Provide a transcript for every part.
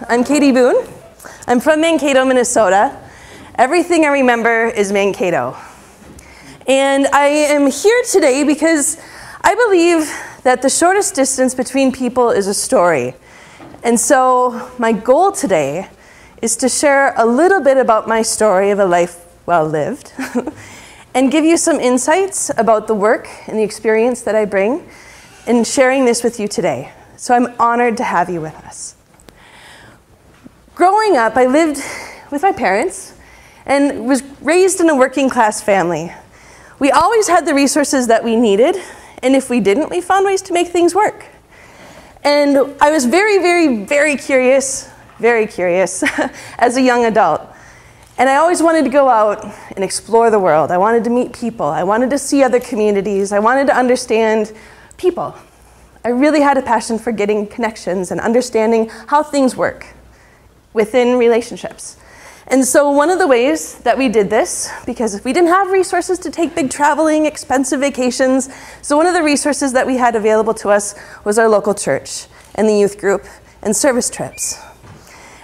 I'm Katie Boone. I'm from Mankato, Minnesota. Everything I remember is Mankato. And I am here today because I believe that the shortest distance between people is a story. And so my goal today is to share a little bit about my story of a life well lived and give you some insights about the work and the experience that I bring in sharing this with you today. So I'm honored to have you with us. Growing up, I lived with my parents and was raised in a working class family. We always had the resources that we needed, and if we didn't, we found ways to make things work. And I was very curious as a young adult. And I always wanted to go out and explore the world. I wanted to meet people. I wanted to see other communities. I wanted to understand people. I really had a passion for getting connections and understanding how things work within relationships. And so one of the ways that we did this, because we didn't have resources to take big traveling, expensive vacations, so one of the resources that we had available to us was our local church and the youth group and service trips.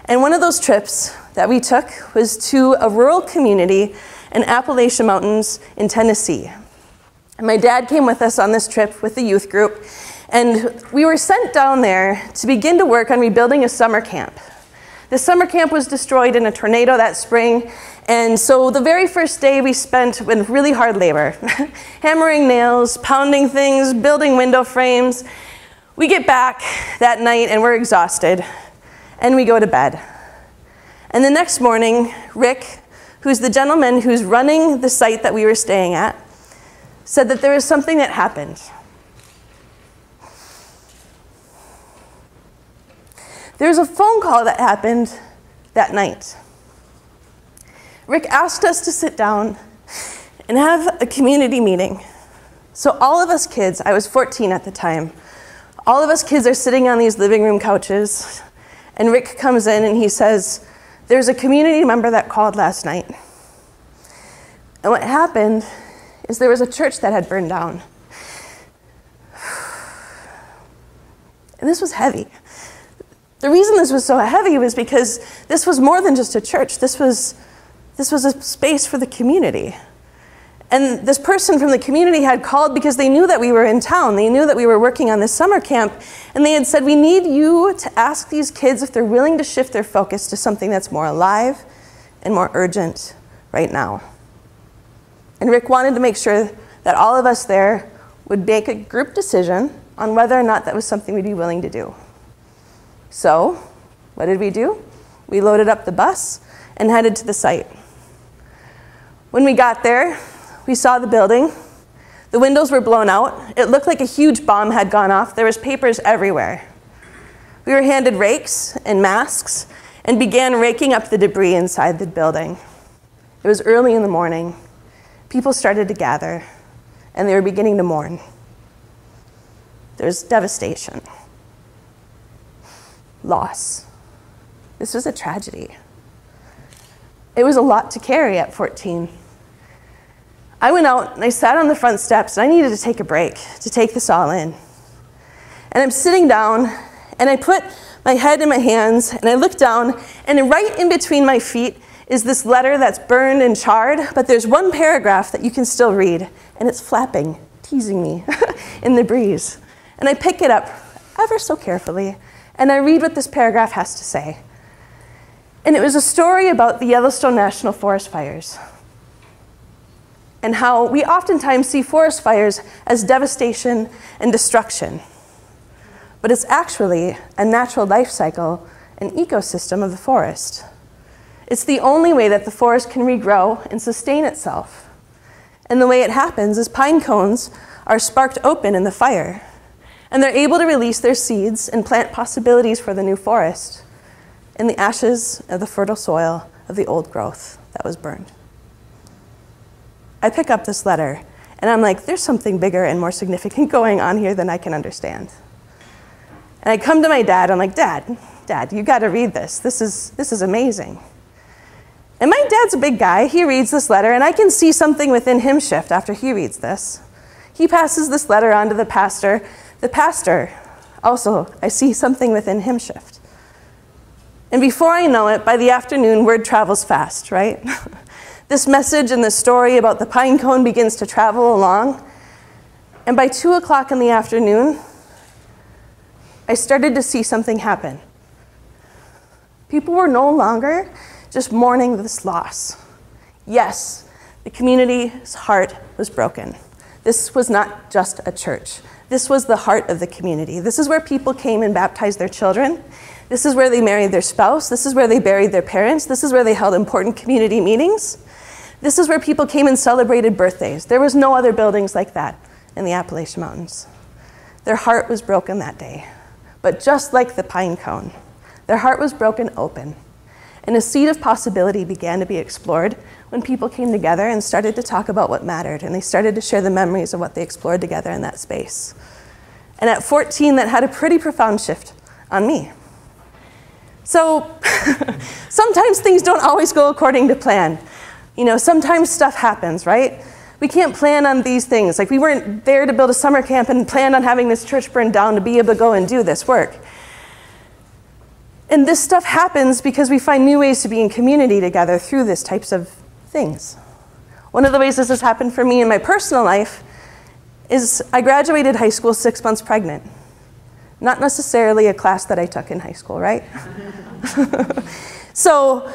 And one of those trips that we took was to a rural community in Appalachian Mountains in Tennessee. And my dad came with us on this trip with the youth group, and we were sent down there to begin to work on rebuilding a summer camp. The summer camp was destroyed in a tornado that spring, and so the very first day we spent with really hard labor, hammering nails, pounding things, building window frames. We get back that night and we're exhausted, and we go to bed. And the next morning, Rick, who's the gentleman who's running the site that we were staying at, said that there was something that happened. There was a phone call that happened that night. Rick asked us to sit down and have a community meeting. So all of us kids, I was 14 at the time, all of us kids are sitting on these living room couches, and Rick comes in and he says, "There's a community member that called last night." And what happened is there was a church that had burned down. And this was heavy. The reason this was so heavy was because this was more than just a church. This was a space for the community. And this person from the community had called because they knew that we were in town. They knew that we were working on this summer camp. And they had said, "We need you to ask these kids if they're willing to shift their focus to something that's more alive and more urgent right now." And Rick wanted to make sure that all of us there would make a group decision on whether or not that was something we'd be willing to do. So, what did we do? We loaded up the bus and headed to the site. When we got there, we saw the building. The windows were blown out. It looked like a huge bomb had gone off. There was papers everywhere. We were handed rakes and masks and began raking up the debris inside the building. It was early in the morning. People started to gather, and they were beginning to mourn. There was devastation. Loss. This was a tragedy. It was a lot to carry at 14. I went out and I sat on the front steps, and I needed to take a break to take this all in. And I'm sitting down, and I put my head in my hands, and I look down, and right in between my feet is this letter that's burned and charred, but there's one paragraph that you can still read, and it's flapping, teasing me in the breeze. And I pick it up ever so carefully, and I read what this paragraph has to say. And it was a story about the Yellowstone National Forest fires and how we oftentimes see forest fires as devastation and destruction. But it's actually a natural life cycle and ecosystem of the forest. It's the only way that the forest can regrow and sustain itself. And the way it happens is pine cones are sparked open in the fire, and they're able to release their seeds and plant possibilities for the new forest in the ashes of the fertile soil of the old growth that was burned. I pick up this letter, and I'm like, there's something bigger and more significant going on here than I can understand. And I come to my dad, I'm like, Dad, you gotta read this. This is amazing. And my dad's a big guy. He reads this letter, and I can see something within him shift after he reads this. He passes this letter on to the pastor. The pastor, also, I see something within him shift. And before I know it, by the afternoon, word travels fast, right? This message and this story about the pine cone begins to travel along. And by 2 o'clock in the afternoon, I started to see something happen. People were no longer just mourning this loss. Yes, the community's heart was broken. This was not just a church. This was the heart of the community. This is where people came and baptized their children. This is where they married their spouse. This is where they buried their parents. This is where they held important community meetings. This is where people came and celebrated birthdays. There was no other buildings like that in the Appalachian Mountains. Their heart was broken that day. But just like the pine cone, their heart was broken open. And a seed of possibility began to be explored when people came together and started to talk about what mattered. And they started to share the memories of what they explored together in that space. And at 14, that had a pretty profound shift on me. So sometimes things don't always go according to plan. You know, sometimes stuff happens, right? We can't plan on these things. Like, we weren't there to build a summer camp and planned on having this church burned down to be able to go and do this work. And this stuff happens because we find new ways to be in community together through these types of things. One of the ways this has happened for me in my personal life is I graduated high school 6 months pregnant. Not necessarily a class that I took in high school, right? So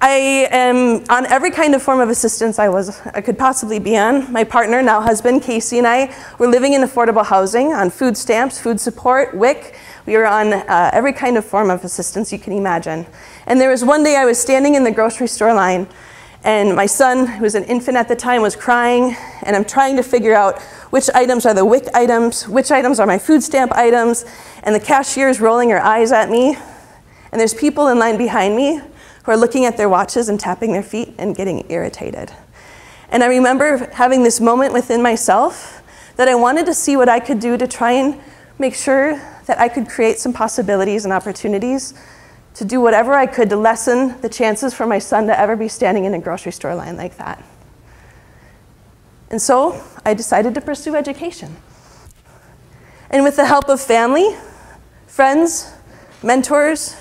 I am on every kind of form of assistance I could possibly be on. My partner, now husband, Casey, and I were living in affordable housing, on food stamps, food support, WIC. We were on every kind of form of assistance you can imagine. And there was one day I was standing in the grocery store line, and my son, who was an infant at the time, was crying, and I'm trying to figure out which items are the WIC items, which items are my food stamp items, and the cashier is rolling her eyes at me, and there's people in line behind me who are looking at their watches and tapping their feet and getting irritated. And I remember having this moment within myself that I wanted to see what I could do to try and make sure that I could create some possibilities and opportunities to do whatever I could to lessen the chances for my son to ever be standing in a grocery store line like that. And so I decided to pursue education. And with the help of family, friends, mentors,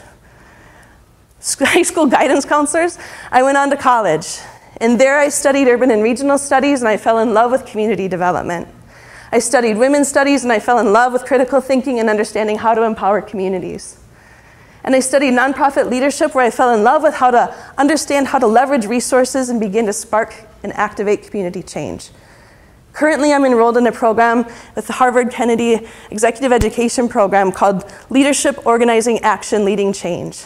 high school guidance counselors, I went on to college. And there I studied urban and regional studies, and I fell in love with community development. I studied women's studies, and I fell in love with critical thinking and understanding how to empower communities. And I studied nonprofit leadership, where I fell in love with how to understand how to leverage resources and begin to spark and activate community change. Currently, I'm enrolled in a program with the Harvard Kennedy Executive Education Program called Leadership, Organizing, Action, Leading Change.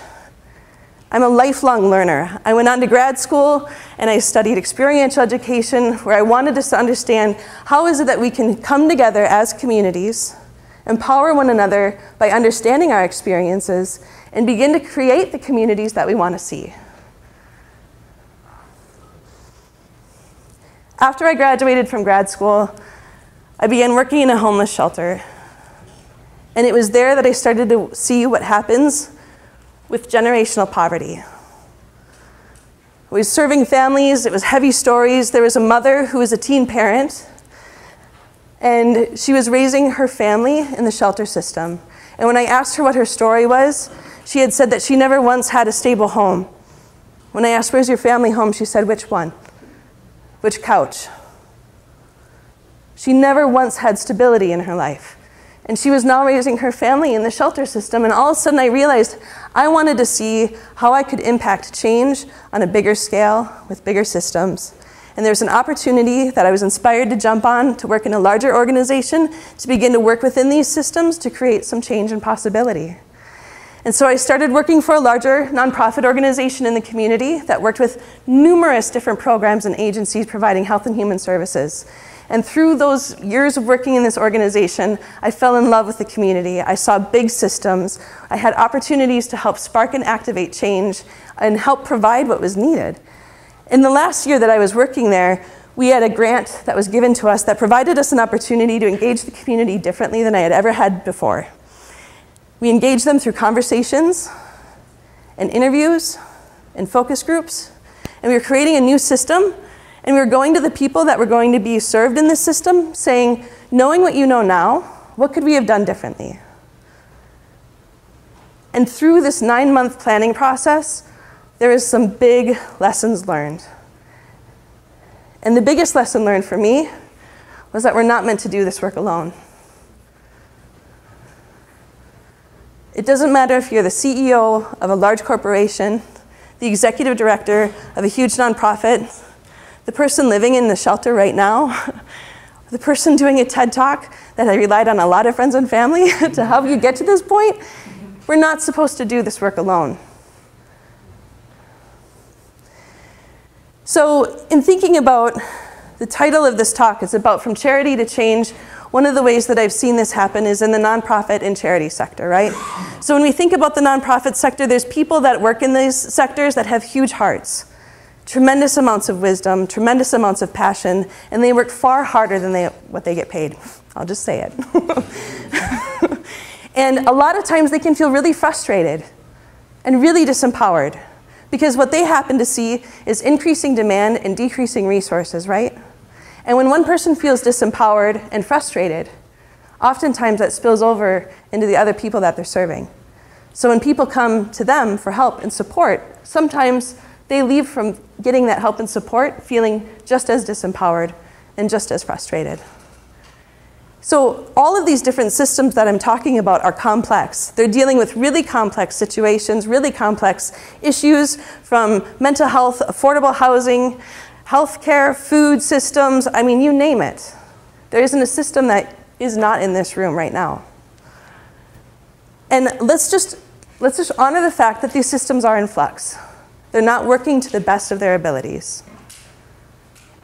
I'm a lifelong learner. I went on to grad school and I studied experiential education, where I wanted us to understand how is it that we can come together as communities, empower one another by understanding our experiences, and begin to create the communities that we want to see. After I graduated from grad school, I began working in a homeless shelter. And it was there that I started to see what happens with generational poverty. I was serving families, it was heavy stories. There was a mother who was a teen parent, and she was raising her family in the shelter system. And when I asked her what her story was, she had said that she never once had a stable home. When I asked, "Where's your family home?" she said, "Which one? Which couch?" She never once had stability in her life. And she was now raising her family in the shelter system, and all of a sudden I realized I wanted to see how I could impact change on a bigger scale with bigger systems. And there's an opportunity that I was inspired to jump on to work in a larger organization to begin to work within these systems to create some change and possibility. And so I started working for a larger nonprofit organization in the community that worked with numerous different programs and agencies providing health and human services. And through those years of working in this organization, I fell in love with the community. I saw big systems. I had opportunities to help spark and activate change and help provide what was needed. In the last year that I was working there, we had a grant that was given to us that provided us an opportunity to engage the community differently than I had ever had before. We engaged them through conversations and interviews and focus groups, and we were creating a new system. And we were going to the people that were going to be served in this system, saying, knowing what you know now, what could we have done differently? And through this 9-month planning process, there is some big lessons learned. And the biggest lesson learned for me was that we're not meant to do this work alone. It doesn't matter if you're the CEO of a large corporation, the executive director of a huge nonprofit, the person living in the shelter right now, the person doing a TED Talk that I relied on a lot of friends and family to help you get to this point. We're not supposed to do this work alone. So in thinking about the title of this talk, it's about From Charity to Change. One of the ways that I've seen this happen is in the nonprofit and charity sector, right? So when we think about the nonprofit sector, there's people that work in these sectors that have huge hearts, tremendous amounts of wisdom, tremendous amounts of passion, and they work far harder than what they get paid. I'll just say it. And a lot of times they can feel really frustrated and really disempowered because what they happen to see is increasing demand and decreasing resources, right? And when one person feels disempowered and frustrated, oftentimes that spills over into the other people that they're serving. So when people come to them for help and support, sometimes they leave from getting that help and support feeling just as disempowered and just as frustrated. So all of these different systems that I'm talking about are complex. They're dealing with really complex situations, really complex issues from mental health, affordable housing, healthcare, food systems, I mean, you name it. There isn't a system that is not in this room right now. And let's just honor the fact that these systems are in flux. They're not working to the best of their abilities.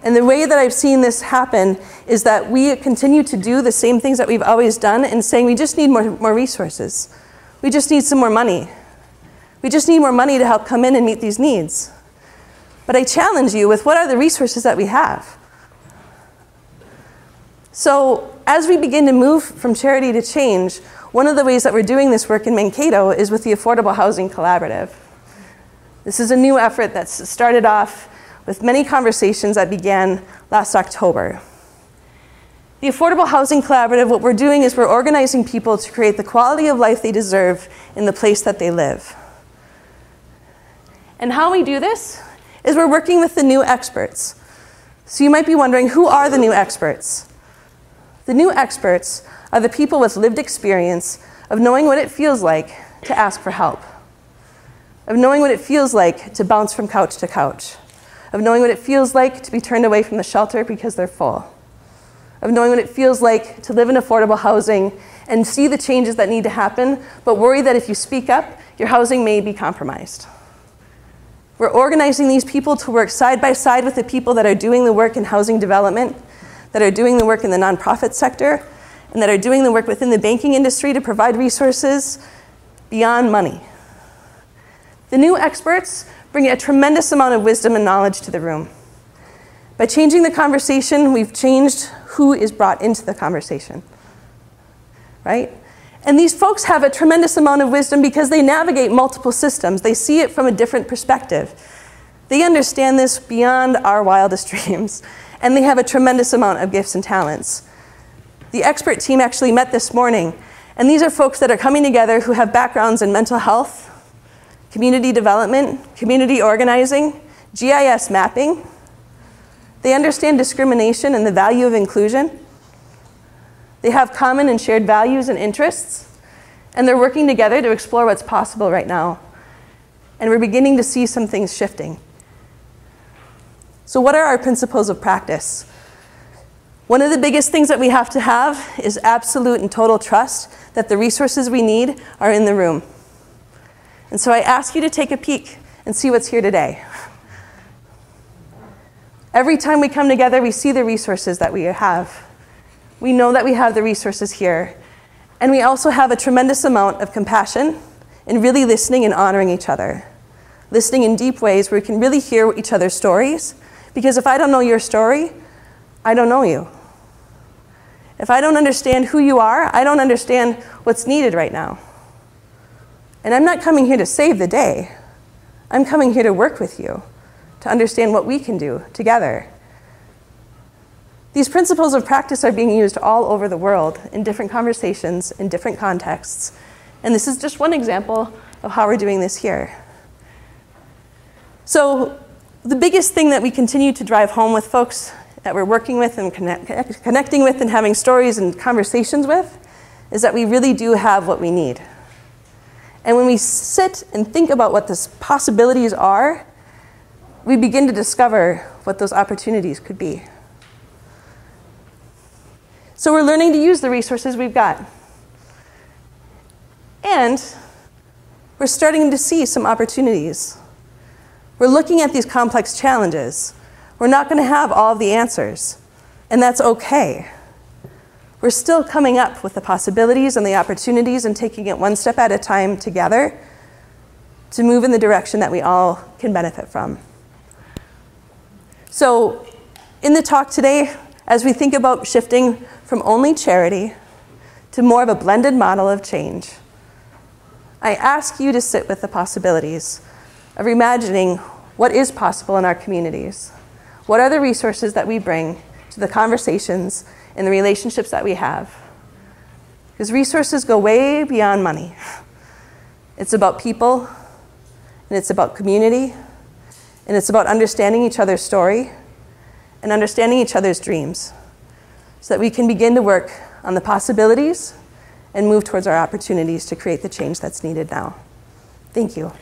And the way that I've seen this happen is that we continue to do the same things that we've always done and saying we just need more resources. We just need some more money. We just need more money to help come in and meet these needs. But I challenge you with what are the resources that we have? So as we begin to move from charity to change, one of the ways that we're doing this work in Mankato is with the Affordable Housing Collaborative. This is a new effort that's started off with many conversations that began last October. The Affordable Housing Collaborative, what we're doing is we're organizing people to create the quality of life they deserve in the place that they live. And how we do this is we're working with the new experts. So you might be wondering, who are the new experts? The new experts are the people with lived experience of knowing what it feels like to ask for help, of knowing what it feels like to bounce from couch to couch, of knowing what it feels like to be turned away from the shelter because they're full, of knowing what it feels like to live in affordable housing and see the changes that need to happen, but worry that if you speak up, your housing may be compromised. We're organizing these people to work side by side with the people that are doing the work in housing development, that are doing the work in the nonprofit sector, and that are doing the work within the banking industry to provide resources beyond money. The new experts bring a tremendous amount of wisdom and knowledge to the room. By changing the conversation, we've changed who is brought into the conversation, right? And these folks have a tremendous amount of wisdom because they navigate multiple systems. They see it from a different perspective. They understand this beyond our wildest dreams, and they have a tremendous amount of gifts and talents. The expert team actually met this morning, and these are folks that are coming together who have backgrounds in mental health, community development, community organizing, GIS mapping. They understand discrimination and the value of inclusion. They have common and shared values and interests, and they're working together to explore what's possible right now. And we're beginning to see some things shifting. So what are our principles of practice? One of the biggest things that we have to have is absolute and total trust that the resources we need are in the room. And so I ask you to take a peek and see what's here today. Every time we come together, we see the resources that we have. We know that we have the resources here. And we also have a tremendous amount of compassion and really listening and honoring each other. Listening in deep ways where we can really hear each other's stories. Because if I don't know your story, I don't know you. If I don't understand who you are, I don't understand what's needed right now. And I'm not coming here to save the day. I'm coming here to work with you, to understand what we can do together. These principles of practice are being used all over the world in different conversations, in different contexts. And this is just one example of how we're doing this here. So the biggest thing that we continue to drive home with folks that we're working with and connecting with and having stories and conversations with is that we really do have what we need. And when we sit and think about what the possibilities are, we begin to discover what those opportunities could be. So we're learning to use the resources we've got. And we're starting to see some opportunities. We're looking at these complex challenges. We're not going to have all of the answers, and that's okay. We're still coming up with the possibilities and the opportunities and taking it one step at a time together to move in the direction that we all can benefit from. So in the talk today, as we think about shifting from only charity to more of a blended model of change, I ask you to sit with the possibilities of imagining what is possible in our communities. What are the resources that we bring to the conversations and the relationships that we have? Because resources go way beyond money. It's about people, and it's about community, and it's about understanding each other's story and understanding each other's dreams so that we can begin to work on the possibilities and move towards our opportunities to create the change that's needed now. Thank you.